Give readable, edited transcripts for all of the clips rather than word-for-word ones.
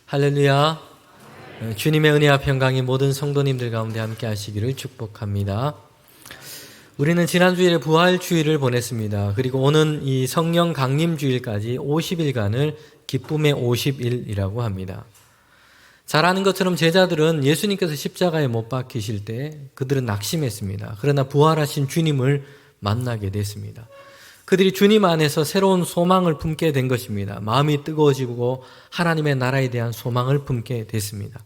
할렐루야. 주님의 은혜와 평강이 모든 성도님들 가운데 함께 하시기를 축복합니다. 우리는 지난 주일에 부활주일을 보냈습니다. 그리고 오는 이 성령 강림주일까지 50일간을 기쁨의 50일이라고 합니다. 잘 아는 것처럼 제자들은 예수님께서 십자가에 못 박히실 때 그들은 낙심했습니다. 그러나 부활하신 주님을 만나게 됐습니다. 그들이 주님 안에서 새로운 소망을 품게 된 것입니다. 마음이 뜨거워지고 하나님의 나라에 대한 소망을 품게 됐습니다.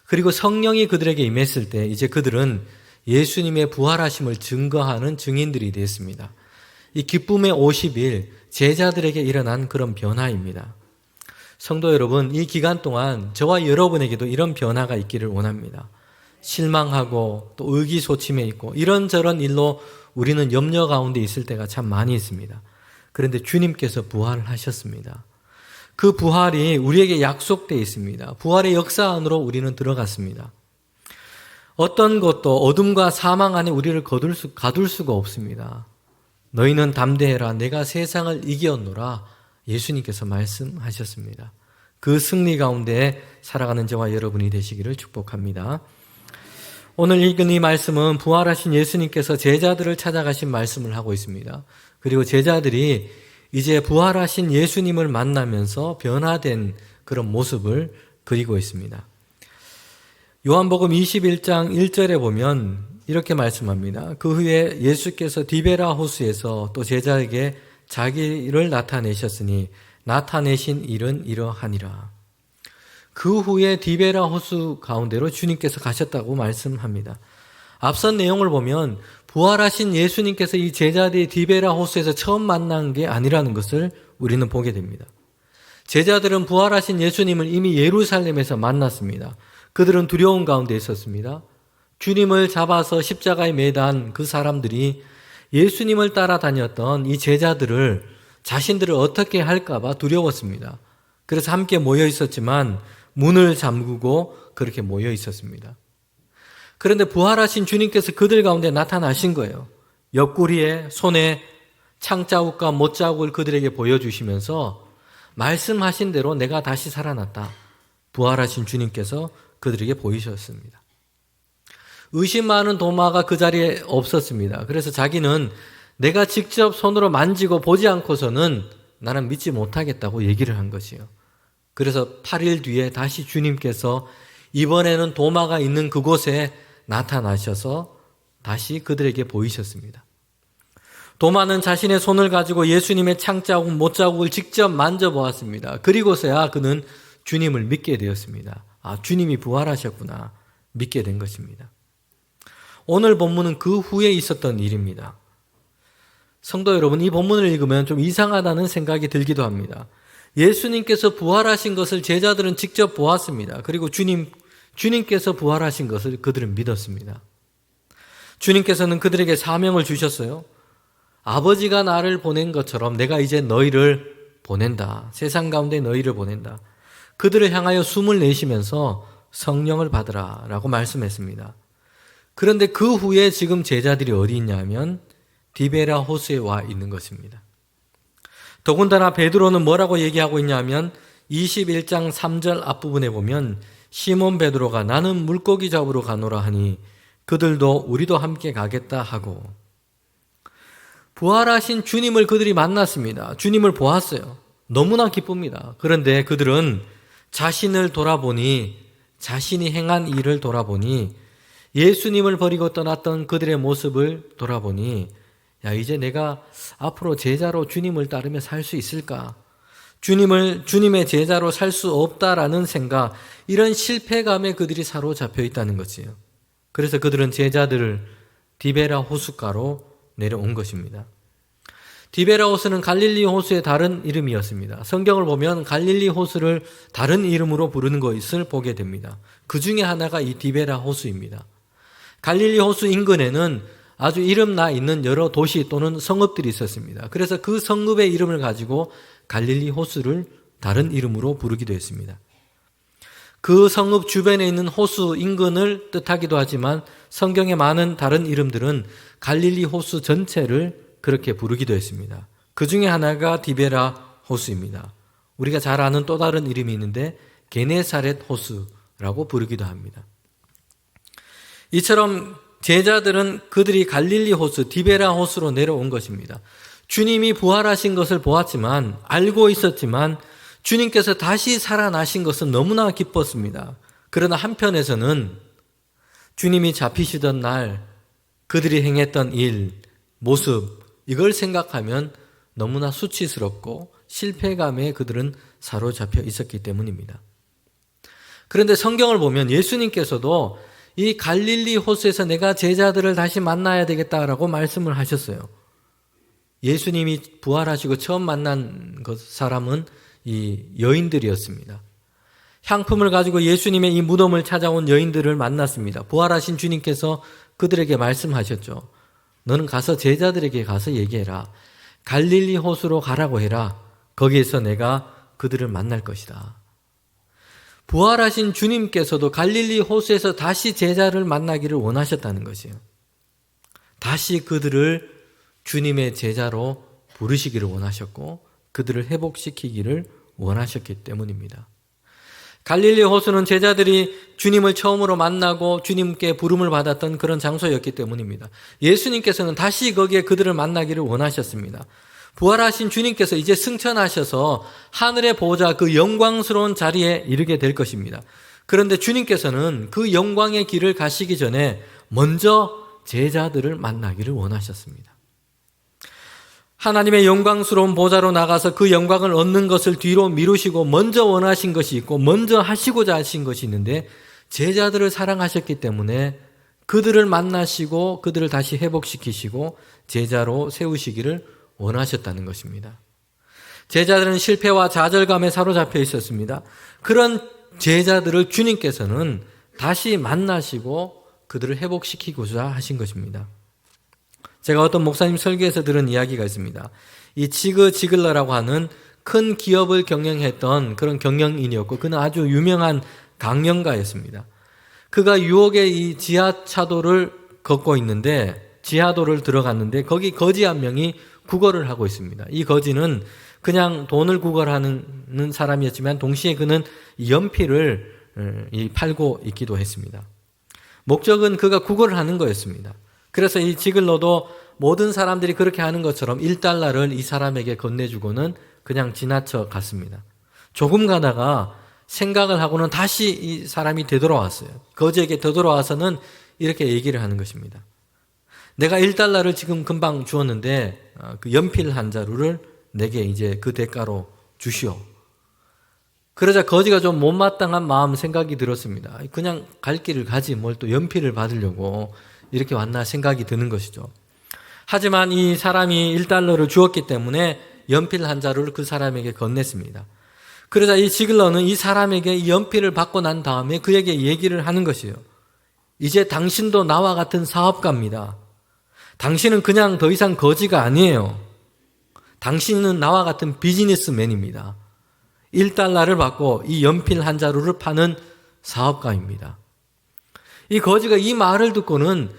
그리고 성령이 그들에게 임했을 때 이제 그들은 예수님의 부활하심을 증거하는 증인들이 됐습니다. 이 기쁨의 50일, 제자들에게 일어난 그런 변화입니다. 성도 여러분, 이 기간 동안 저와 여러분에게도 이런 변화가 있기를 원합니다. 실망하고 또 의기소침해 있고 이런저런 일로 우리는 염려 가운데 있을 때가 참 많이 있습니다. 그런데 주님께서 부활을 하셨습니다. 그 부활이 우리에게 약속되어 있습니다. 부활의 역사 안으로 우리는 들어갔습니다. 어떤 것도 어둠과 사망 안에 우리를 가둘 수가 없습니다. 너희는 담대해라. 내가 세상을 이겼노라. 예수님께서 말씀하셨습니다. 그 승리 가운데 살아가는 저와 여러분이 되시기를 축복합니다. 오늘 읽은 이 말씀은 부활하신 예수님께서 제자들을 찾아가신 말씀을 하고 있습니다. 그리고 제자들이 이제 부활하신 예수님을 만나면서 변화된 그런 모습을 그리고 있습니다. 요한복음 21장 1절에 보면 이렇게 말씀합니다. 그 후에 예수께서 디베라 호수에서 또 제자에게 자기를 나타내셨으니 나타내신 일은 이러하니라. 그 후에 디베라 호수 가운데로 주님께서 가셨다고 말씀합니다. 앞선 내용을 보면 부활하신 예수님께서 이 제자들이 디베라 호수에서 처음 만난 게 아니라는 것을 우리는 보게 됩니다. 제자들은 부활하신 예수님을 이미 예루살렘에서 만났습니다. 그들은 두려움 가운데 있었습니다. 주님을 잡아서 십자가에 매단 그 사람들이 예수님을 따라다녔던 이 제자들을 자신들을 어떻게 할까 봐 두려웠습니다. 그래서 함께 모여 있었지만 문을 잠그고 그렇게 모여 있었습니다. 그런데 부활하신 주님께서 그들 가운데 나타나신 거예요. 옆구리에 손에 창자국과 못자국을 그들에게 보여주시면서 말씀하신 대로 내가 다시 살아났다. 부활하신 주님께서 그들에게 보이셨습니다. 의심 많은 도마가 그 자리에 없었습니다. 그래서 자기는 내가 직접 손으로 만지고 보지 않고서는 나는 믿지 못하겠다고 얘기를 한 것이에요. 그래서 8일 뒤에 다시 주님께서 이번에는 도마가 있는 그곳에 나타나셔서 다시 그들에게 보이셨습니다. 도마는 자신의 손을 가지고 예수님의 창자국, 못자국을 직접 만져보았습니다. 그리고서야 그는 주님을 믿게 되었습니다. 아, 주님이 부활하셨구나 믿게 된 것입니다. 오늘 본문은 그 후에 있었던 일입니다. 성도 여러분, 이 본문을 읽으면 좀 이상하다는 생각이 들기도 합니다. 예수님께서 부활하신 것을 제자들은 직접 보았습니다. 그리고 주님께서 부활하신 것을 그들은 믿었습니다. 주님께서는 그들에게 사명을 주셨어요. 아버지가 나를 보낸 것처럼 내가 이제 너희를 보낸다. 세상 가운데 너희를 보낸다. 그들을 향하여 숨을 내쉬면서 성령을 받으라 라고 말씀했습니다. 그런데 그 후에 지금 제자들이 어디 있냐면 디베라 호수에 와 있는 것입니다. 더군다나 베드로는 뭐라고 얘기하고 있냐면 21장 3절 앞부분에 보면 시몬 베드로가 나는 물고기 잡으러 가노라 하니 그들도 우리도 함께 가겠다 하고, 부활하신 주님을 그들이 만났습니다. 주님을 보았어요. 너무나 기쁩니다. 그런데 그들은 자신을 돌아보니, 자신이 행한 일을 돌아보니, 예수님을 버리고 떠났던 그들의 모습을 돌아보니, 야, 이제 내가 앞으로 제자로 주님을 따르며 살 수 있을까? 주님의 제자로 살 수 없다라는 생각, 이런 실패감에 그들이 사로잡혀 있다는 것이에요. 그래서 그들은 제자들을 디베라 호숫가로 내려온 것입니다. 디베라 호수는 갈릴리 호수의 다른 이름이었습니다. 성경을 보면 갈릴리 호수를 다른 이름으로 부르는 것을 보게 됩니다. 그 중에 하나가 이 디베라 호수입니다. 갈릴리 호수 인근에는 아주 이름 나 있는 여러 도시 또는 성읍들이 있었습니다. 그래서 그 성읍의 이름을 가지고 갈릴리 호수를 다른 이름으로 부르기도 했습니다. 그 성읍 주변에 있는 호수 인근을 뜻하기도 하지만 성경의 많은 다른 이름들은 갈릴리 호수 전체를 그렇게 부르기도 했습니다. 그 중에 하나가 디베라 호수입니다. 우리가 잘 아는 또 다른 이름이 있는데 게네사렛 호수라고 부르기도 합니다. 이처럼 제자들은 그들이 갈릴리 호수, 디베라 호수로 내려온 것입니다. 주님이 부활하신 것을 보았지만, 알고 있었지만 주님께서 다시 살아나신 것은 너무나 기뻤습니다. 그러나 한편에서는 주님이 잡히시던 날 그들이 행했던 일, 모습, 이걸 생각하면 너무나 수치스럽고 실패감에 그들은 사로잡혀 있었기 때문입니다. 그런데 성경을 보면 예수님께서도 이 갈릴리 호수에서 내가 제자들을 다시 만나야 되겠다라고 말씀을 하셨어요. 예수님이 부활하시고 처음 만난 사람은 이 여인들이었습니다. 향품을 가지고 예수님의 이 무덤을 찾아온 여인들을 만났습니다. 부활하신 주님께서 그들에게 말씀하셨죠. 너는 가서 제자들에게 가서 얘기해라. 갈릴리 호수로 가라고 해라. 거기에서 내가 그들을 만날 것이다. 부활하신 주님께서도 갈릴리 호수에서 다시 제자를 만나기를 원하셨다는 것이에요. 다시 그들을 주님의 제자로 부르시기를 원하셨고 그들을 회복시키기를 원하셨기 때문입니다. 갈릴리 호수는 제자들이 주님을 처음으로 만나고 주님께 부름을 받았던 그런 장소였기 때문입니다. 예수님께서는 다시 거기에 그들을 만나기를 원하셨습니다. 부활하신 주님께서 이제 승천하셔서 하늘의 보좌 그 영광스러운 자리에 이르게 될 것입니다. 그런데 주님께서는 그 영광의 길을 가시기 전에 먼저 제자들을 만나기를 원하셨습니다. 하나님의 영광스러운 보좌로 나가서 그 영광을 얻는 것을 뒤로 미루시고 먼저 원하신 것이 있고 먼저 하시고자 하신 것이 있는데 제자들을 사랑하셨기 때문에 그들을 만나시고 그들을 다시 회복시키시고 제자로 세우시기를 원하셨다는 것입니다. 제자들은 실패와 좌절감에 사로잡혀 있었습니다. 그런 제자들을 주님께서는 다시 만나시고 그들을 회복시키고자 하신 것입니다. 제가 어떤 목사님 설교에서 들은 이야기가 있습니다. 이 지그 지글러라고 하는 큰 기업을 경영했던 그런 경영인이었고 그는 아주 유명한 강연가였습니다. 그가 유혹의 이 지하차도를 걷고 있는데 지하도를 들어갔는데 거기 거지 한 명이 구걸을 하고 있습니다. 이 거지는 그냥 돈을 구걸하는 사람이었지만 동시에 그는 연필을 팔고 있기도 했습니다. 목적은 그가 구걸을 하는 거였습니다. 그래서 이 지글러도 모든 사람들이 그렇게 하는 것처럼 1달러를 이 사람에게 건네주고는 그냥 지나쳐 갔습니다. 조금 가다가 생각을 하고는 다시 이 사람이 되돌아왔어요. 거지에게 되돌아와서는 이렇게 얘기를 하는 것입니다. 내가 1달러를 지금 금방 주었는데 그 연필 한 자루를 내게 이제 그 대가로 주시오. 그러자 거지가 좀 못마땅한 마음 생각이 들었습니다. 그냥 갈 길을 가지 뭘 또 연필을 받으려고 이렇게 왔나 생각이 드는 것이죠. 하지만 이 사람이 1달러를 주었기 때문에 연필 한 자루를 그 사람에게 건넸습니다. 그러자 이 지글러는 이 사람에게 이 연필을 받고 난 다음에 그에게 얘기를 하는 것이에요. 이제 당신도 나와 같은 사업가입니다. 당신은 그냥 더 이상 거지가 아니에요. 당신은 나와 같은 비즈니스맨입니다. 1달러를 받고 이 연필 한 자루를 파는 사업가입니다. 이 거지가 이 말을 듣고는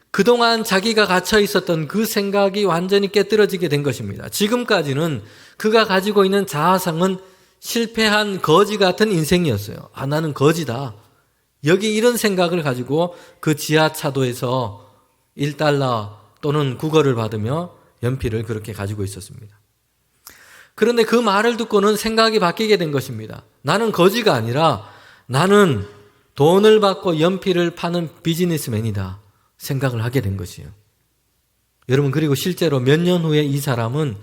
그동안 자기가 갇혀 있었던 그 생각이 완전히 깨뜨려지게 된 것입니다. 지금까지는 그가 가지고 있는 자아상은 실패한 거지 같은 인생이었어요. 아, 나는 거지다. 여기 이런 생각을 가지고 그 지하차도에서 1달러 또는 구걸을 받으며 연필을 그렇게 가지고 있었습니다. 그런데 그 말을 듣고는 생각이 바뀌게 된 것입니다. 나는 거지가 아니라 나는 돈을 받고 연필을 파는 비즈니스맨이다 생각을 하게 된 것이에요. 여러분, 그리고 실제로 몇 년 후에 이 사람은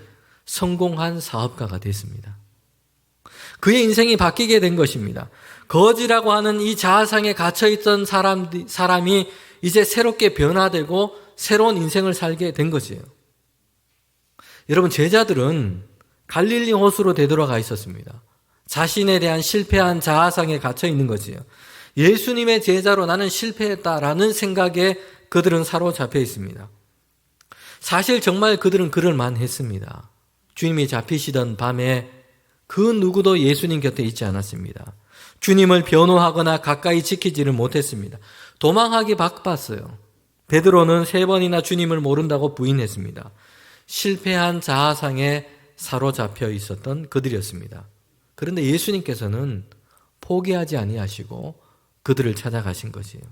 성공한 사업가가 됐습니다. 그의 인생이 바뀌게 된 것입니다. 거지라고 하는 이 자아상에 갇혀있던 사람이 이제 새롭게 변화되고 새로운 인생을 살게 된 것이에요. 여러분, 제자들은 갈릴리 호수로 되돌아가 있었습니다. 자신에 대한 실패한 자아상에 갇혀 있는 거지요. 예수님의 제자로 나는 실패했다라는 생각에 그들은 사로잡혀 있습니다. 사실 정말 그들은 그럴 만했습니다. 주님이 잡히시던 밤에 그 누구도 예수님 곁에 있지 않았습니다. 주님을 변호하거나 가까이 지키지를 못했습니다. 도망하기 바빴어요. 베드로는 3번이나 주님을 모른다고 부인했습니다. 실패한 자아상에 사로잡혀 있었던 그들이었습니다. 그런데 예수님께서는 포기하지 아니하시고 그들을 찾아가신 것이에요.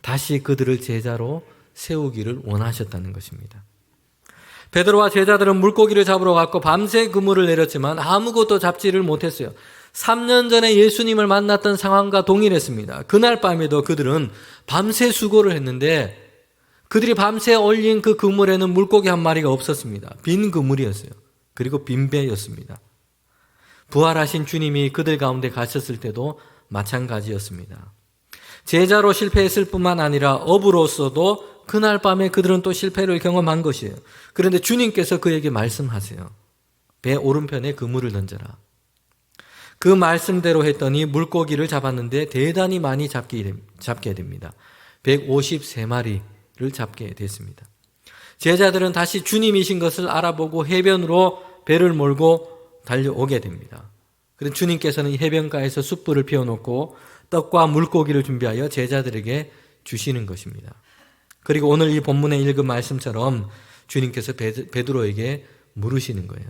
다시 그들을 제자로 세우기를 원하셨다는 것입니다. 베드로와 제자들은 물고기를 잡으러 갔고 밤새 그물을 내렸지만 아무것도 잡지를 못했어요. 3년 전에 예수님을 만났던 상황과 동일했습니다. 그날 밤에도 그들은 밤새 수고를 했는데 그들이 밤새 올린 그 그물에는 물고기 한 마리가 없었습니다. 빈 그물이었어요. 그리고 빈 배였습니다. 부활하신 주님이 그들 가운데 가셨을 때도 마찬가지였습니다. 제자로 실패했을 뿐만 아니라 어부로서도 그날 밤에 그들은 또 실패를 경험한 것이에요. 그런데 주님께서 그에게 말씀하세요. 배 오른편에 그물을 던져라. 그 말씀대로 했더니 물고기를 잡았는데 대단히 많이 잡게 됩니다. 153마리를 잡게 됐습니다. 제자들은 다시 주님이신 것을 알아보고 해변으로 배를 몰고 달려오게 됩니다. 그래서 주님께서는 해변가에서 숯불을 피워놓고 떡과 물고기를 준비하여 제자들에게 주시는 것입니다. 그리고 오늘 이 본문에 읽은 말씀처럼 주님께서 베드로에게 물으시는 거예요.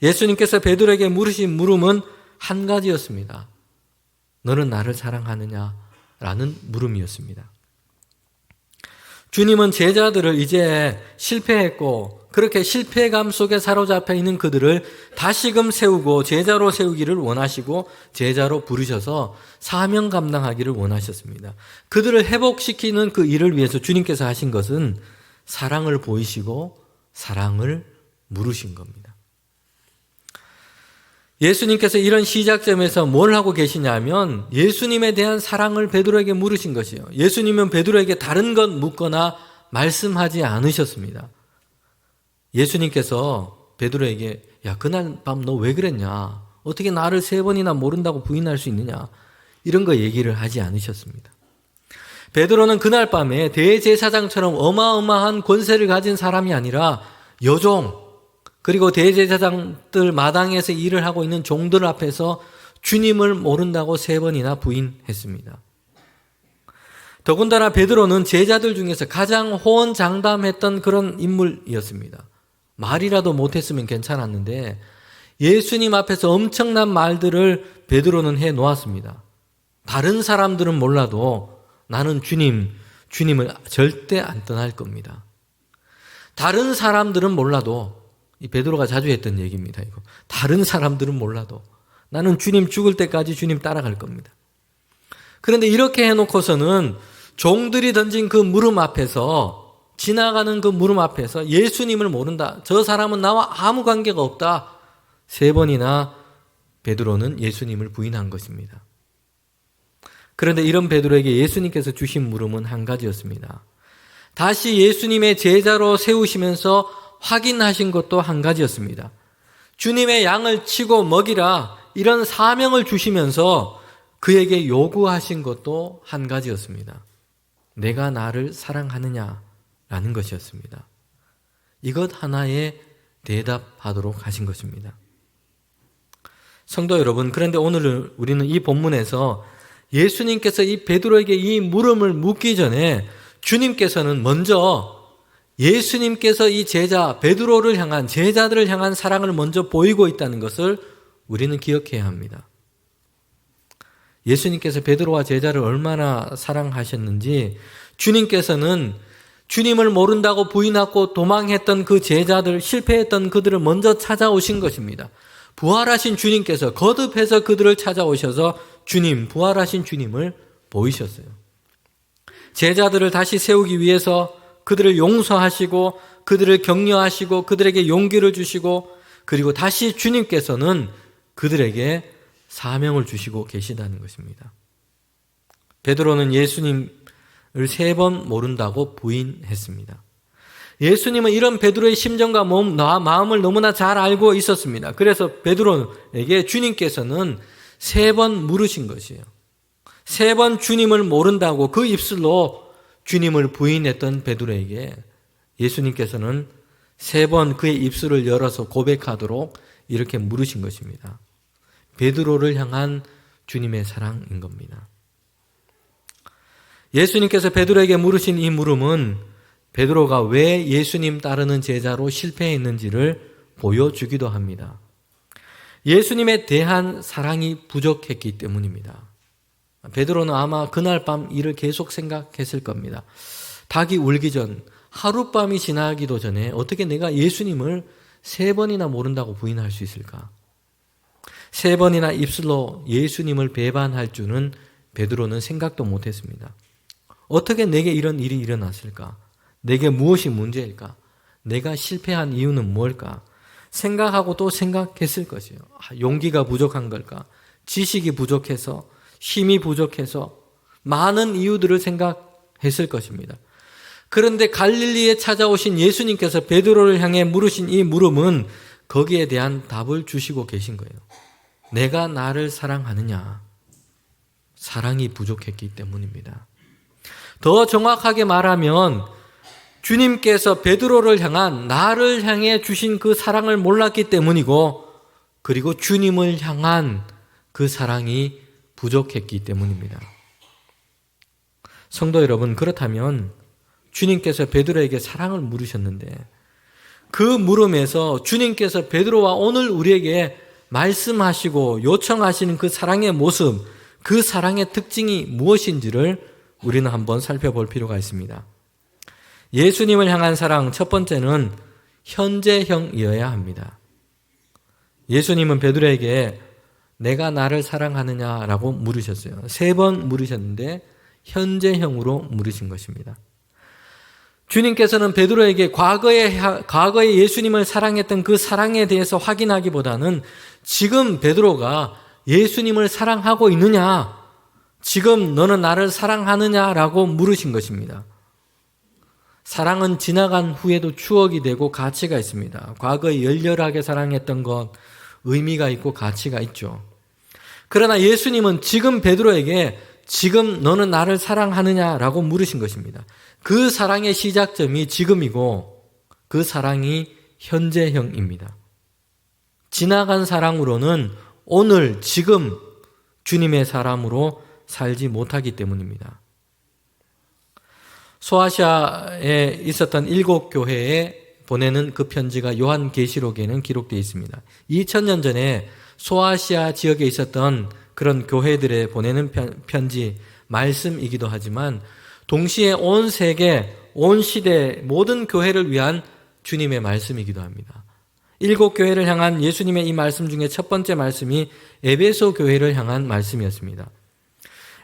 예수님께서 베드로에게 물으신 물음은 한 가지였습니다. 너는 나를 사랑하느냐? 라는 물음이었습니다. 주님은 제자들을 이제 실패했고 그렇게 실패감 속에 사로잡혀 있는 그들을 다시금 세우고 제자로 세우기를 원하시고 제자로 부르셔서 사명 감당하기를 원하셨습니다. 그들을 회복시키는 그 일을 위해서 주님께서 하신 것은 사랑을 보이시고 사랑을 물으신 겁니다. 예수님께서 이런 시작점에서 뭘 하고 계시냐면 예수님에 대한 사랑을 베드로에게 물으신 것이에요. 예수님은 베드로에게 다른 것 묻거나 말씀하지 않으셨습니다. 예수님께서 베드로에게 야 그날 밤 너 왜 그랬냐? 어떻게 나를 3번이나 모른다고 부인할 수 있느냐? 이런 거 얘기를 하지 않으셨습니다. 베드로는 그날 밤에 대제사장처럼 어마어마한 권세를 가진 사람이 아니라 여종 그리고 대제사장들 마당에서 일을 하고 있는 종들 앞에서 주님을 모른다고 3번이나 부인했습니다. 더군다나 베드로는 제자들 중에서 가장 호언장담했던 그런 인물이었습니다. 말이라도 못했으면 괜찮았는데 예수님 앞에서 엄청난 말들을 베드로는 해놓았습니다. 다른 사람들은 몰라도 나는 주님을 절대 안 떠날 겁니다. 다른 사람들은 몰라도 이 베드로가 자주 했던 얘기입니다. 이거. 다른 사람들은 몰라도 나는 주님 죽을 때까지 주님 따라갈 겁니다. 그런데 이렇게 해놓고서는 종들이 던진 그 물음 앞에서 지나가는 그 물음 앞에서 예수님을 모른다. 저 사람은 나와 아무 관계가 없다. 3번이나 베드로는 예수님을 부인한 것입니다. 그런데 이런 베드로에게 예수님께서 주신 물음은 한 가지였습니다. 다시 예수님의 제자로 세우시면서 확인하신 것도 한 가지였습니다. 주님의 양을 치고 먹이라 이런 사명을 주시면서 그에게 요구하신 것도 한 가지였습니다. 내가 나를 사랑하느냐라는 것이었습니다. 이것 하나에 대답하도록 하신 것입니다. 성도 여러분, 그런데 오늘 우리는 이 본문에서 예수님께서 이 베드로에게 이 물음을 묻기 전에 주님께서는 먼저 예수님께서 이 제자 베드로를 향한 제자들을 향한 사랑을 먼저 보이고 있다는 것을 우리는 기억해야 합니다. 예수님께서 베드로와 제자를 얼마나 사랑하셨는지 주님께서는 주님을 모른다고 부인하고 도망했던 그 제자들, 실패했던 그들을 먼저 찾아오신 것입니다. 부활하신 주님께서 거듭해서 그들을 찾아오셔서 부활하신 주님을 보이셨어요. 제자들을 다시 세우기 위해서 그들을 용서하시고 그들을 격려하시고 그들에게 용기를 주시고 그리고 다시 주님께서는 그들에게 사명을 주시고 계시다는 것입니다. 베드로는 예수님을 3번 모른다고 부인했습니다. 예수님은 이런 베드로의 심정과 마음을 너무나 잘 알고 있었습니다. 그래서 베드로에게 주님께서는 3번 물으신 것이에요. 3번 주님을 모른다고 그 입술로 주님을 부인했던 베드로에게 예수님께서는 3번 그의 입술을 열어서 고백하도록 이렇게 물으신 것입니다. 베드로를 향한 주님의 사랑인 겁니다. 예수님께서 베드로에게 물으신 이 물음은 베드로가 왜 예수님 따르는 제자로 실패했는지를 보여주기도 합니다. 예수님에 대한 사랑이 부족했기 때문입니다. 베드로는 아마 그날 밤 일을 계속 생각했을 겁니다. 닭이 울기 전, 하룻밤이 지나기도 전에 어떻게 내가 예수님을 3번이나 모른다고 부인할 수 있을까? 3번이나 입술로 예수님을 배반할 줄은 베드로는 생각도 못했습니다. 어떻게 내게 이런 일이 일어났을까? 내게 무엇이 문제일까? 내가 실패한 이유는 뭘까? 생각하고 또 생각했을 것이에요. 용기가 부족한 걸까? 지식이 부족해서, 힘이 부족해서 많은 이유들을 생각했을 것입니다. 그런데 갈릴리에 찾아오신 예수님께서 베드로를 향해 물으신 이 물음은 거기에 대한 답을 주시고 계신 거예요. 내가 나를 사랑하느냐? 사랑이 부족했기 때문입니다. 더 정확하게 말하면 주님께서 베드로를 향한 나를 향해 주신 그 사랑을 몰랐기 때문이고, 그리고 주님을 향한 그 사랑이 부족했기 때문입니다. 성도 여러분, 그렇다면 주님께서 베드로에게 사랑을 물으셨는데 그 물음에서 주님께서 베드로와 오늘 우리에게 말씀하시고 요청하시는 그 사랑의 모습, 그 사랑의 특징이 무엇인지를 우리는 한번 살펴볼 필요가 있습니다. 예수님을 향한 사랑, 첫 번째는 현재형이어야 합니다. 예수님은 베드로에게 내가 나를 사랑하느냐라고 물으셨어요. 3번 물으셨는데 현재형으로 물으신 것입니다. 주님께서는 베드로에게 과거에 예수님을 사랑했던 그 사랑에 대해서 확인하기보다는 지금 베드로가 예수님을 사랑하고 있느냐, 지금 너는 나를 사랑하느냐라고 물으신 것입니다. 사랑은 지나간 후에도 추억이 되고 가치가 있습니다. 과거에 열렬하게 사랑했던 것, 의미가 있고 가치가 있죠. 그러나 예수님은 지금 베드로에게 지금 너는 나를 사랑하느냐라고 물으신 것입니다. 그 사랑의 시작점이 지금이고 그 사랑이 현재형입니다. 지나간 사랑으로는 오늘, 지금 주님의 사람으로 살지 못하기 때문입니다. 소아시아에 있었던 7교회에 보내는 그 편지가 요한계시록에는 기록되어 있습니다. 2000년 전에 소아시아 지역에 있었던 그런 교회들에 보내는 편지, 말씀이기도 하지만 동시에 온 세계, 온 시대 모든 교회를 위한 주님의 말씀이기도 합니다. 7교회를 향한 예수님의 이 말씀 중에 첫 번째 말씀이 에베소 교회를 향한 말씀이었습니다.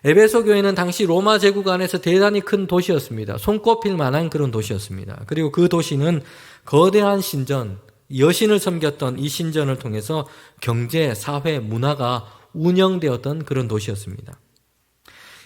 에베소 교회는 당시 로마 제국 안에서 대단히 큰 도시였습니다. 손꼽힐 만한 그런 도시였습니다. 그리고 그 도시는 거대한 신전, 여신을 섬겼던 이 신전을 통해서 경제, 사회, 문화가 운영되었던 그런 도시였습니다.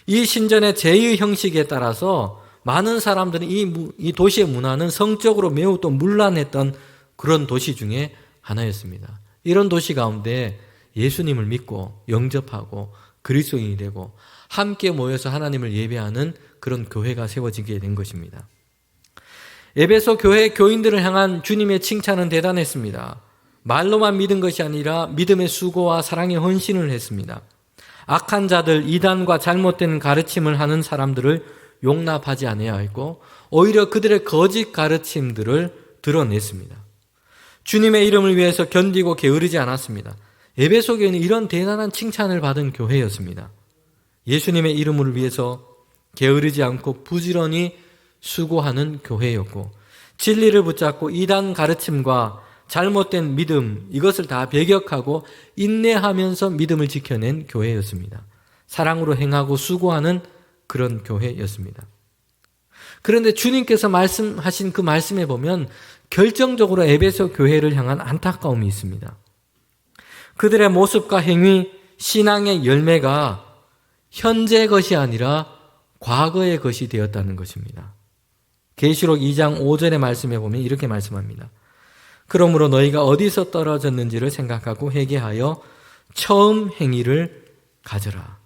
이 신전의 제의 형식에 따라서 많은 사람들은 이 도시의 문화는 성적으로 매우 또 문란했던 그런 도시 중에 하나였습니다. 이런 도시 가운데 예수님을 믿고 영접하고 그리스도인이 되고 함께 모여서 하나님을 예배하는 그런 교회가 세워지게 된 것입니다. 에베소 교회 교인들을 향한 주님의 칭찬은 대단했습니다. 말로만 믿은 것이 아니라 믿음의 수고와 사랑의 헌신을 했습니다. 악한 자들, 이단과 잘못된 가르침을 하는 사람들을 용납하지 아니하였고 오히려 그들의 거짓 가르침들을 드러냈습니다. 주님의 이름을 위해서 견디고 게으르지 않았습니다. 에베소 교회는 이런 대단한 칭찬을 받은 교회였습니다. 예수님의 이름을 위해서 게으르지 않고 부지런히 수고하는 교회였고 진리를 붙잡고 이단 가르침과 잘못된 믿음, 이것을 다 배격하고 인내하면서 믿음을 지켜낸 교회였습니다. 사랑으로 행하고 수고하는 그런 교회였습니다. 그런데 주님께서 말씀하신 그 말씀에 보면 결정적으로 에베소 교회를 향한 안타까움이 있습니다. 그들의 모습과 행위, 신앙의 열매가 현재 것이 아니라 과거의 것이 되었다는 것입니다. 계시록 2장 5절의 말씀에 보면 이렇게 말씀합니다. 그러므로 너희가 어디서 떨어졌는지를 생각하고 회개하여 처음 행위를 가져라.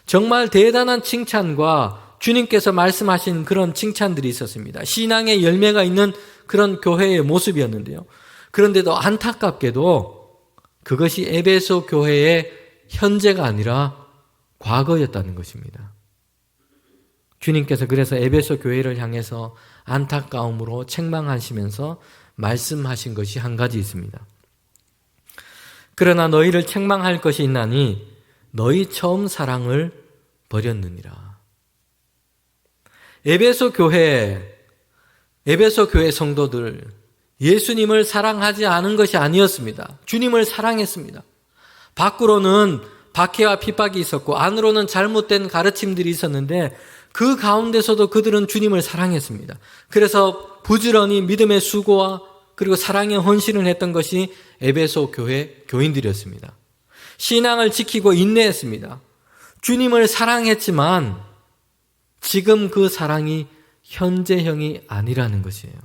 정말 대단한 칭찬과 주님께서 말씀하신 그런 칭찬들이 있었습니다. 신앙의 열매가 있는 그런 교회의 모습이었는데요. 그런데도 안타깝게도 그것이 에베소 교회의 현재가 아니라 과거였다는 것입니다. 주님께서 그래서 에베소 교회를 향해서 안타까움으로 책망하시면서 말씀하신 것이 한 가지 있습니다. 그러나 너희를 책망할 것이 있나니 너희 처음 사랑을 버렸느니라. 에베소 교회 성도들, 예수님을 사랑하지 않은 것이 아니었습니다. 주님을 사랑했습니다. 밖으로는 박해와 핍박이 있었고 안으로는 잘못된 가르침들이 있었는데 그 가운데서도 그들은 주님을 사랑했습니다. 그래서 부지런히 믿음의 수고와 그리고 사랑의 헌신을 했던 것이 에베소 교회 교인들이었습니다. 신앙을 지키고 인내했습니다. 주님을 사랑했지만 지금 그 사랑이 현재형이 아니라는 것이에요.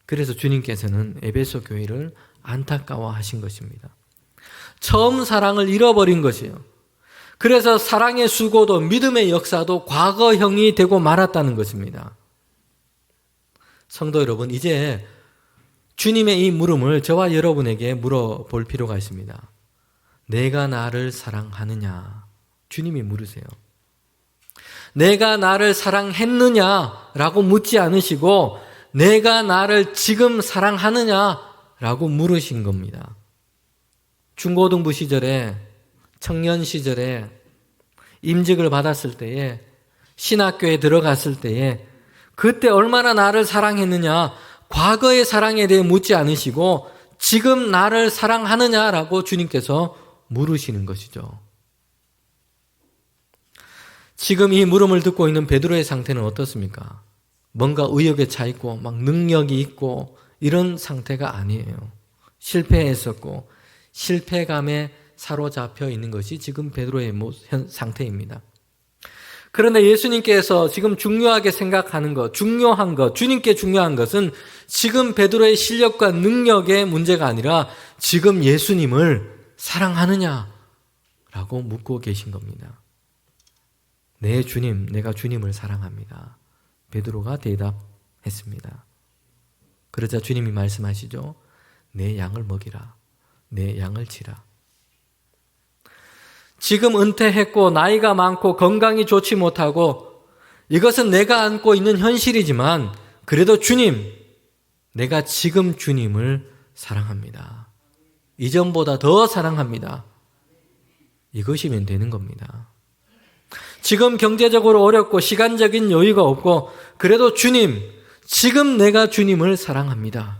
그래서 주님께서는 에베소 교회를 안타까워하신 것입니다. 처음 사랑을 잃어버린 것이에요. 그래서 사랑의 수고도 믿음의 역사도 과거형이 되고 말았다는 것입니다. 성도 여러분, 이제 주님의 이 물음을 저와 여러분에게 물어볼 필요가 있습니다. 내가 나를 사랑하느냐? 주님이 물으세요. 내가 나를 사랑했느냐라고 묻지 않으시고 내가 나를 지금 사랑하느냐라고 물으신 겁니다. 중고등부 시절에, 청년 시절에, 임직을 받았을 때에, 신학교에 들어갔을 때에 그때 얼마나 나를 사랑했느냐, 과거의 사랑에 대해 묻지 않으시고 지금 나를 사랑하느냐라고 주님께서 물으시는 것이죠. 지금 이 물음을 듣고 있는 베드로의 상태는 어떻습니까? 뭔가 의욕에 차 있고 막 능력이 있고 이런 상태가 아니에요. 실패했었고 실패감에 사로잡혀 있는 것이 지금 베드로의 상태입니다. 그런데 예수님께서 지금 중요하게 생각하는 것, 중요한 것, 주님께 중요한 것은 지금 베드로의 실력과 능력의 문제가 아니라 지금 예수님을 사랑하느냐라고 묻고 계신 겁니다. 네, 주님, 내가 주님을 사랑합니다. 베드로가 대답했습니다. 그러자 주님이 말씀하시죠. 내 양을 먹이라. 내 양을 치라. 지금 은퇴했고 나이가 많고 건강이 좋지 못하고 이것은 내가 안고 있는 현실이지만 그래도 주님, 내가 지금 주님을 사랑합니다. 이전보다 더 사랑합니다. 이것이면 되는 겁니다. 지금 경제적으로 어렵고 시간적인 여유가 없고 그래도 주님, 지금 내가 주님을 사랑합니다.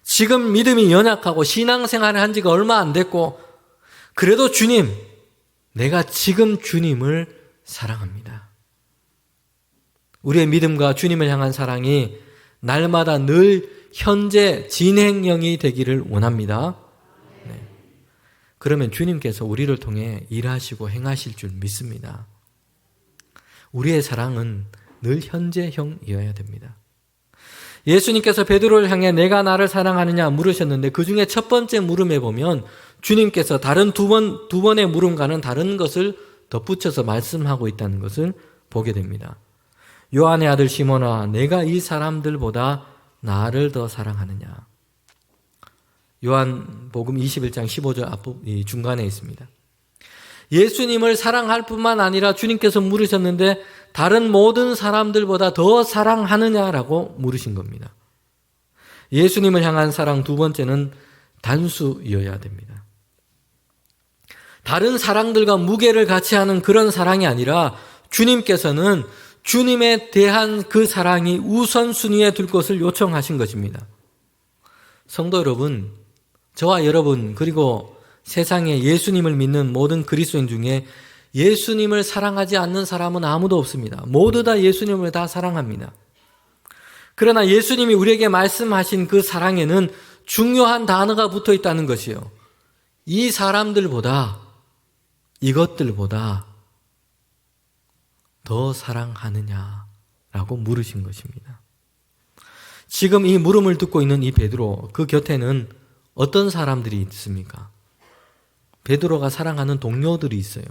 지금 믿음이 연약하고 신앙생활을 한 지가 얼마 안 됐고 그래도 주님, 내가 지금 주님을 사랑합니다. 우리의 믿음과 주님을 향한 사랑이 날마다 늘 현재 진행형이 되기를 원합니다. 네. 그러면 주님께서 우리를 통해 일하시고 행하실 줄 믿습니다. 우리의 사랑은 늘 현재형이어야 됩니다. 예수님께서 베드로를 향해 내가 나를 사랑하느냐 물으셨는데 그 중에 첫 번째 물음에 보면 주님께서 다른 두 번의 물음과는 다른 것을 덧붙여서 말씀하고 있다는 것을 보게 됩니다. 요한의 아들 시몬아, 내가 이 사람들보다 나를 더 사랑하느냐. 요한복음 21장 15절 중간에 있습니다. 예수님을 사랑할 뿐만 아니라 주님께서 물으셨는데 다른 모든 사람들보다 더 사랑하느냐라고 물으신 겁니다. 예수님을 향한 사랑 두 번째는 단수이어야 됩니다. 다른 사랑들과 무게를 같이 하는 그런 사랑이 아니라 주님께서는 주님에 대한 그 사랑이 우선순위에 둘 것을 요청하신 것입니다. 성도 여러분, 저와 여러분 그리고 세상에 예수님을 믿는 모든 그리스도인 중에 예수님을 사랑하지 않는 사람은 아무도 없습니다. 모두 다 예수님을 다 사랑합니다. 그러나 예수님이 우리에게 말씀하신 그 사랑에는 중요한 단어가 붙어 있다는 것이요. 이 사람들보다, 이것들보다 더 사랑하느냐라고 물으신 것입니다. 지금 이 물음을 듣고 있는 이 베드로, 그 곁에는 어떤 사람들이 있습니까? 베드로가 사랑하는 동료들이 있어요.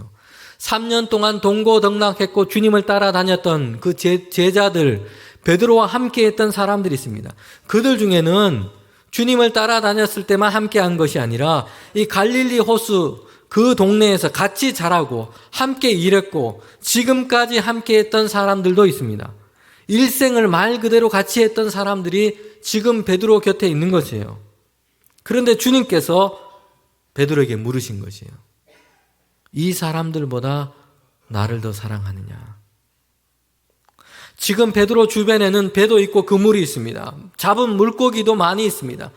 3년 동안 동고동락했고 주님을 따라다녔던 그 제자들, 베드로와 함께했던 사람들이 있습니다. 그들 중에는 주님을 따라다녔을 때만 함께한 것이 아니라 이 갈릴리 호수 그 동네에서 같이 자라고 함께 일했고 지금까지 함께했던 사람들도 있습니다. 일생을 말 그대로 같이 했던 사람들이 지금 베드로 곁에 있는 것이에요. 그런데 주님께서 베드로에게 물으신 것이에요. 이 사람들보다 나를 더 사랑하느냐? 지금 베드로 주변에는 배도 있고 그물이 있습니다. 잡은 물고기도 많이 있습니다.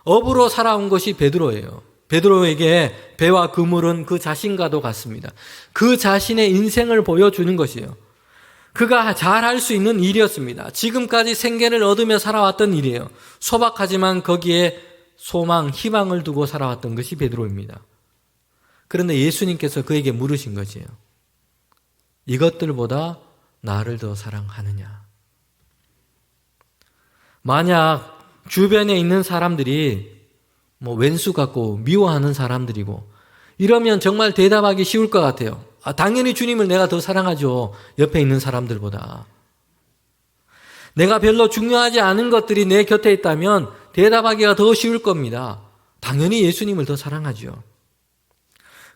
업으로 살아온 것이 베드로예요. 베드로에게 배와 그물은 그 자신과도 같습니다. 그 자신의 인생을 보여주는 것이에요. 그가 잘할 수 있는 일이었습니다. 지금까지 생계를 얻으며 살아왔던 일이에요. 소박하지만 거기에 소망, 희망을 두고 살아왔던 것이 베드로입니다. 그런데 예수님께서 그에게 물으신 것이에요. 이것들보다 나를 더 사랑하느냐? 만약 주변에 있는 사람들이 왼수 같고 미워하는 사람들이고 이러면 정말 대답하기 쉬울 것 같아요. 당연히 주님을 내가 더 사랑하죠. 옆에 있는 사람들보다. 내가 별로 중요하지 않은 것들이 내 곁에 있다면 대답하기가 더 쉬울 겁니다. 당연히 예수님을 더 사랑하죠.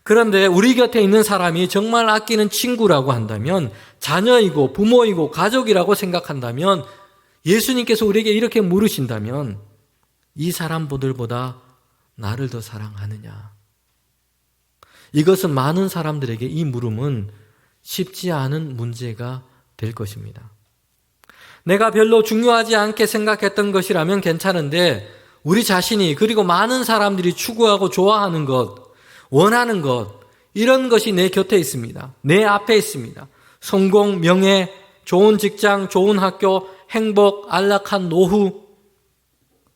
그런데 우리 곁에 있는 사람이 정말 아끼는 친구라고 한다면, 자녀이고 부모이고 가족이라고 생각한다면, 예수님께서 우리에게 이렇게 물으신다면 이 사람들보다 나를 더 사랑하느냐? 이것은 많은 사람들에게 이 물음은 쉽지 않은 문제가 될 것입니다. 내가 별로 중요하지 않게 생각했던 것이라면 괜찮은데 우리 자신이 그리고 많은 사람들이 추구하고 좋아하는 것, 원하는 것, 이런 것이 내 곁에 있습니다. 내 앞에 있습니다. 성공, 명예, 좋은 직장, 좋은 학교, 행복, 안락한 노후.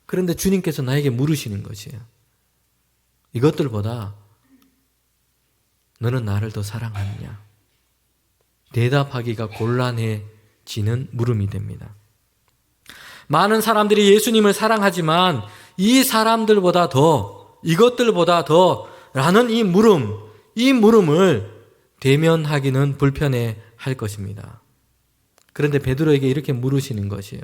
그런데 주님께서 나에게 물으시는 것이에요. 이것들보다 너는 나를 더 사랑하느냐? 대답하기가 곤란해지는 물음이 됩니다. 많은 사람들이 예수님을 사랑하지만 이 사람들보다 더, 이것들보다 더 라는 이 물음을 대면하기는 불편해 할 것입니다. 그런데 베드로에게 이렇게 물으시는 것이에요.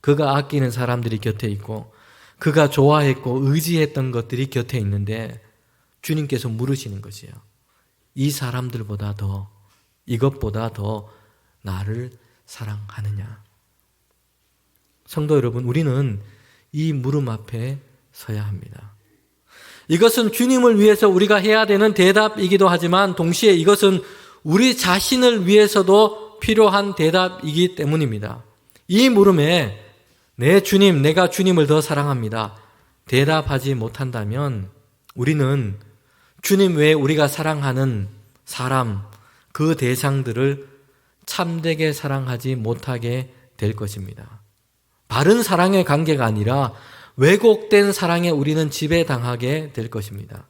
그가 아끼는 사람들이 곁에 있고 그가 좋아했고 의지했던 것들이 곁에 있는데 주님께서 물으시는 것이에요. 이 사람들보다 더, 이것보다 더 나를 사랑하느냐? 성도 여러분, 우리는 이 물음 앞에 서야 합니다. 이것은 주님을 위해서 우리가 해야 되는 대답이기도 하지만 동시에 이것은 우리 자신을 위해서도 필요한 대답이기 때문입니다. 이 물음에 내 주님, 내가 주님을 더 사랑합니다. 대답하지 못한다면 우리는 주님 외에 우리가 사랑하는 사람, 그 대상들을 참되게 사랑하지 못하게 될 것입니다. 바른 사랑의 관계가 아니라 왜곡된 사랑에 우리는 지배당하게 될 것입니다.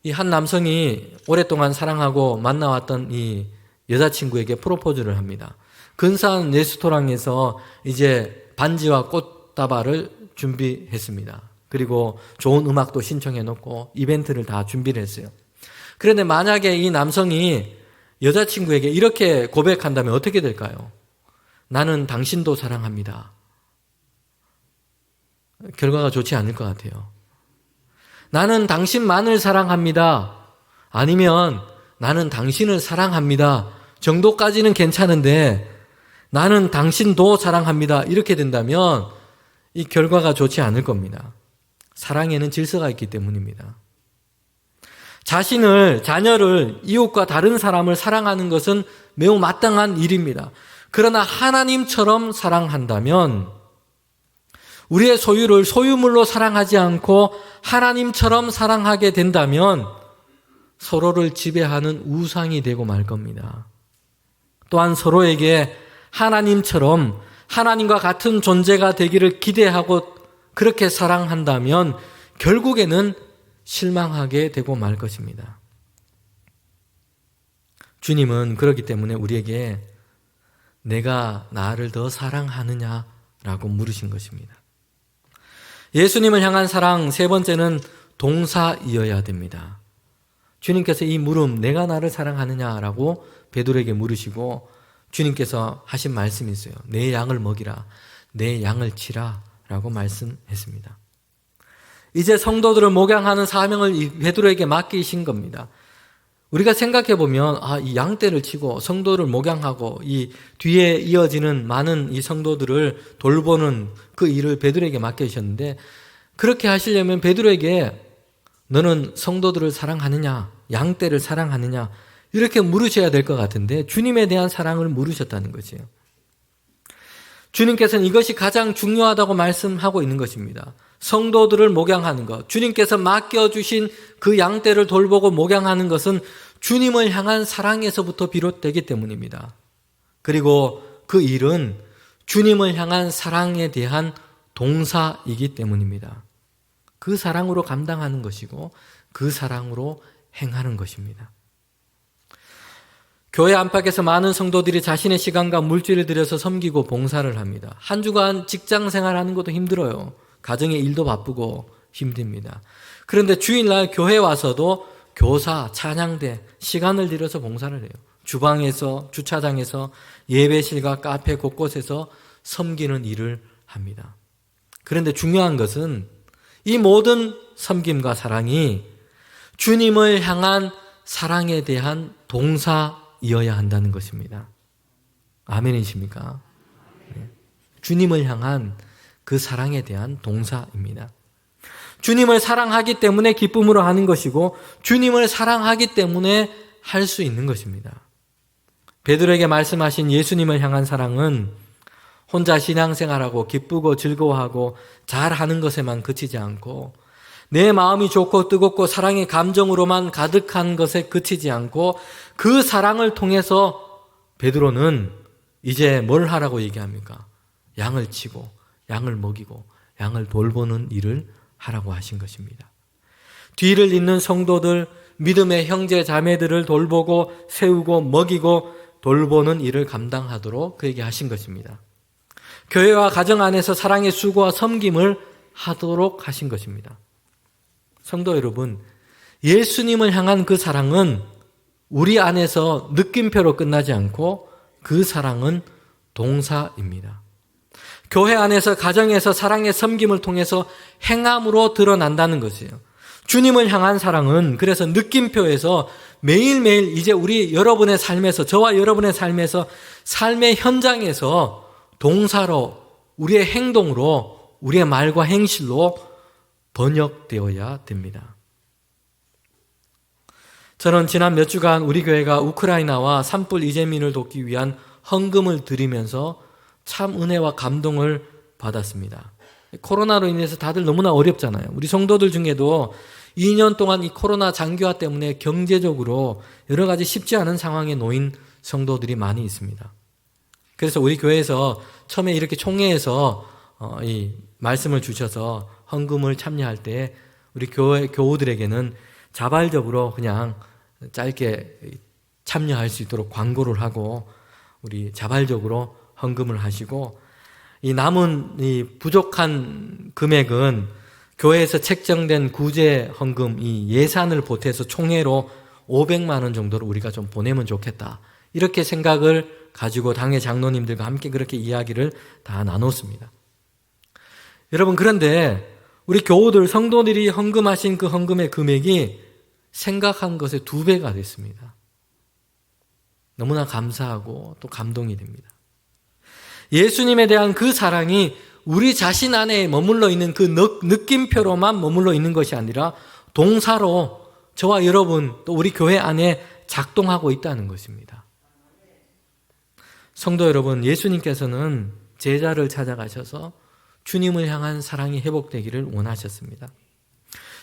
이 한 남성이 오랫동안 사랑하고 만나왔던 이 여자친구에게 프로포즈를 합니다. 근사한 레스토랑에서 이제 반지와 꽃다발을 준비했습니다. 그리고 좋은 음악도 신청해 놓고 이벤트를 다 준비를 했어요. 그런데 만약에 이 남성이 여자친구에게 이렇게 고백한다면 어떻게 될까요? 나는 당신도 사랑합니다. 결과가 좋지 않을 것 같아요. 나는 당신만을 사랑합니다. 아니면 나는 당신을 사랑합니다. 정도까지는 괜찮은데 나는 당신도 사랑합니다. 이렇게 된다면 이 결과가 좋지 않을 겁니다. 사랑에는 질서가 있기 때문입니다. 자신을, 자녀를, 이웃과 다른 사람을 사랑하는 것은 매우 마땅한 일입니다. 그러나 하나님처럼 사랑한다면 우리의 소유를 소유물로 사랑하지 않고 하나님처럼 사랑하게 된다면 서로를 지배하는 우상이 되고 말 겁니다. 또한 서로에게 하나님처럼 하나님과 같은 존재가 되기를 기대하고 그렇게 사랑한다면 결국에는 실망하게 되고 말 것입니다. 주님은 그렇기 때문에 우리에게 내가 나를 더 사랑하느냐라고 물으신 것입니다. 예수님을 향한 사랑 세 번째는 동사이어야 됩니다. 주님께서 이 물음, 내가 나를 사랑하느냐라고 베드로에게 물으시고 주님께서 하신 말씀이 있어요. 내 양을 먹이라, 내 양을 치라 라고 말씀했습니다. 이제 성도들을 목양하는 사명을 베드로에게 맡기신 겁니다. 우리가 생각해 보면 이 양떼를 치고 성도를 목양하고 이 뒤에 이어지는 많은 이 성도들을 돌보는 그 일을 베드로에게 맡기셨는데, 그렇게 하시려면 베드로에게 너는 성도들을 사랑하느냐, 양떼를 사랑하느냐, 이렇게 물으셔야 될 것 같은데 주님에 대한 사랑을 물으셨다는 거지요. 주님께서는 이것이 가장 중요하다고 말씀하고 있는 것입니다. 성도들을 목양하는 것, 주님께서 맡겨주신 그 양떼를 돌보고 목양하는 것은 주님을 향한 사랑에서부터 비롯되기 때문입니다. 그리고 그 일은 주님을 향한 사랑에 대한 동사이기 때문입니다. 그 사랑으로 감당하는 것이고 그 사랑으로 행하는 것입니다. 교회 안팎에서 많은 성도들이 자신의 시간과 물질을 들여서 섬기고 봉사를 합니다. 한 주간 직장 생활하는 것도 힘들어요. 가정의 일도 바쁘고 힘듭니다. 그런데 주일날 교회 와서도 교사, 찬양대 시간을 들여서 봉사를 해요. 주방에서, 주차장에서, 예배실과 카페 곳곳에서 섬기는 일을 합니다. 그런데 중요한 것은 이 모든 섬김과 사랑이 주님을 향한 사랑에 대한 동사이어야 한다는 것입니다. 아멘이십니까? 네. 주님을 향한 그 사랑에 대한 동사입니다. 주님을 사랑하기 때문에 기쁨으로 하는 것이고 주님을 사랑하기 때문에 할 수 있는 것입니다. 베드로에게 말씀하신 예수님을 향한 사랑은 혼자 신앙생활하고 기쁘고 즐거워하고 잘하는 것에만 그치지 않고 내 마음이 좋고 뜨겁고 사랑의 감정으로만 가득한 것에 그치지 않고 그 사랑을 통해서 베드로는 이제 뭘 하라고 얘기합니까? 양을 치고 양을 먹이고 양을 돌보는 일을 하라고 하신 것입니다. 뒤를 잇는 성도들, 믿음의 형제 자매들을 돌보고 세우고 먹이고 돌보는 일을 감당하도록 그에게 하신 것입니다. 교회와 가정 안에서 사랑의 수고와 섬김을 하도록 하신 것입니다. 성도 여러분, 예수님을 향한 그 사랑은 우리 안에서 느낌표로 끝나지 않고 그 사랑은 동사입니다. 교회 안에서 가정에서 사랑의 섬김을 통해서 행함으로 드러난다는 것이에요. 주님을 향한 사랑은 그래서 느낌표에서 매일매일 이제 우리 여러분의 삶에서, 저와 여러분의 삶에서, 삶의 현장에서 동사로, 우리의 행동으로, 우리의 말과 행실로 번역되어야 됩니다. 저는 지난 몇 주간 우리 교회가 우크라이나와 산불 이재민을 돕기 위한 헌금을 드리면서 참 은혜와 감동을 받았습니다. 코로나로 인해서 다들 너무나 어렵잖아요. 우리 성도들 중에도 2년 동안 이 코로나 장기화 때문에 경제적으로 여러 가지 쉽지 않은 상황에 놓인 성도들이 많이 있습니다. 그래서 우리 교회에서 처음에 이렇게 총회에서 이 말씀을 주셔서 헌금을 참여할 때 우리 교회 교우들에게는 자발적으로 그냥 짧게 참여할 수 있도록 광고를 하고 우리 자발적으로 헌금을 하시고 이 남은 이 부족한 금액은 교회에서 책정된 구제 헌금 이 예산을 보태서 총회로 500만 원 정도를 우리가 좀 보내면 좋겠다. 이렇게 생각을 가지고 당회 장로님들과 함께 그렇게 이야기를 다 나눴습니다. 여러분, 그런데 우리 교우들, 성도들이 헌금하신 그 헌금의 금액이 생각한 것의 2배가 됐습니다. 너무나 감사하고 또 감동이 됩니다. 예수님에 대한 그 사랑이 우리 자신 안에 머물러 있는 그 느낌표로만 머물러 있는 것이 아니라 동사로 저와 여러분 또 우리 교회 안에 작동하고 있다는 것입니다. 성도 여러분, 예수님께서는 제자를 찾아가셔서 주님을 향한 사랑이 회복되기를 원하셨습니다.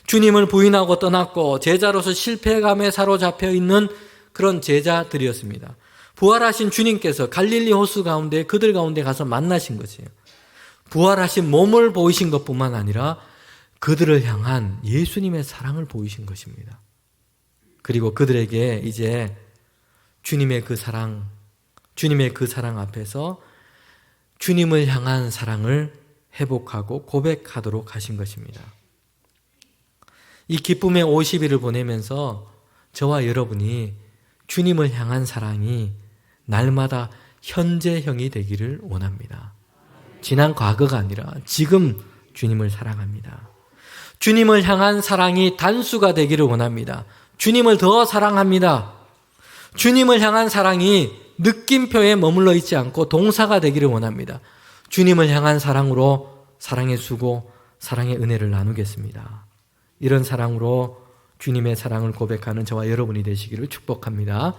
주님을 부인하고 떠났고 제자로서 실패감에 사로잡혀 있는 그런 제자들이었습니다. 부활하신 주님께서 갈릴리 호수 가운데 그들 가운데 가서 만나신 것이에요. 부활하신 몸을 보이신 것뿐만 아니라 그들을 향한 예수님의 사랑을 보이신 것입니다. 그리고 그들에게 이제 주님의 그 사랑 앞에서 주님을 향한 사랑을 회복하고 고백하도록 하신 것입니다. 이 기쁨의 50일을 보내면서 저와 여러분이 주님을 향한 사랑이 날마다 현재형이 되기를 원합니다. 지난 과거가 아니라 지금 주님을 사랑합니다. 주님을 향한 사랑이 단수가 되기를 원합니다. 주님을 더 사랑합니다. 주님을 향한 사랑이 느낌표에 머물러 있지 않고 동사가 되기를 원합니다. 주님을 향한 사랑으로 사랑의 수고, 사랑의 은혜를 나누겠습니다. 이런 사랑으로 주님의 사랑을 고백하는 저와 여러분이 되시기를 축복합니다.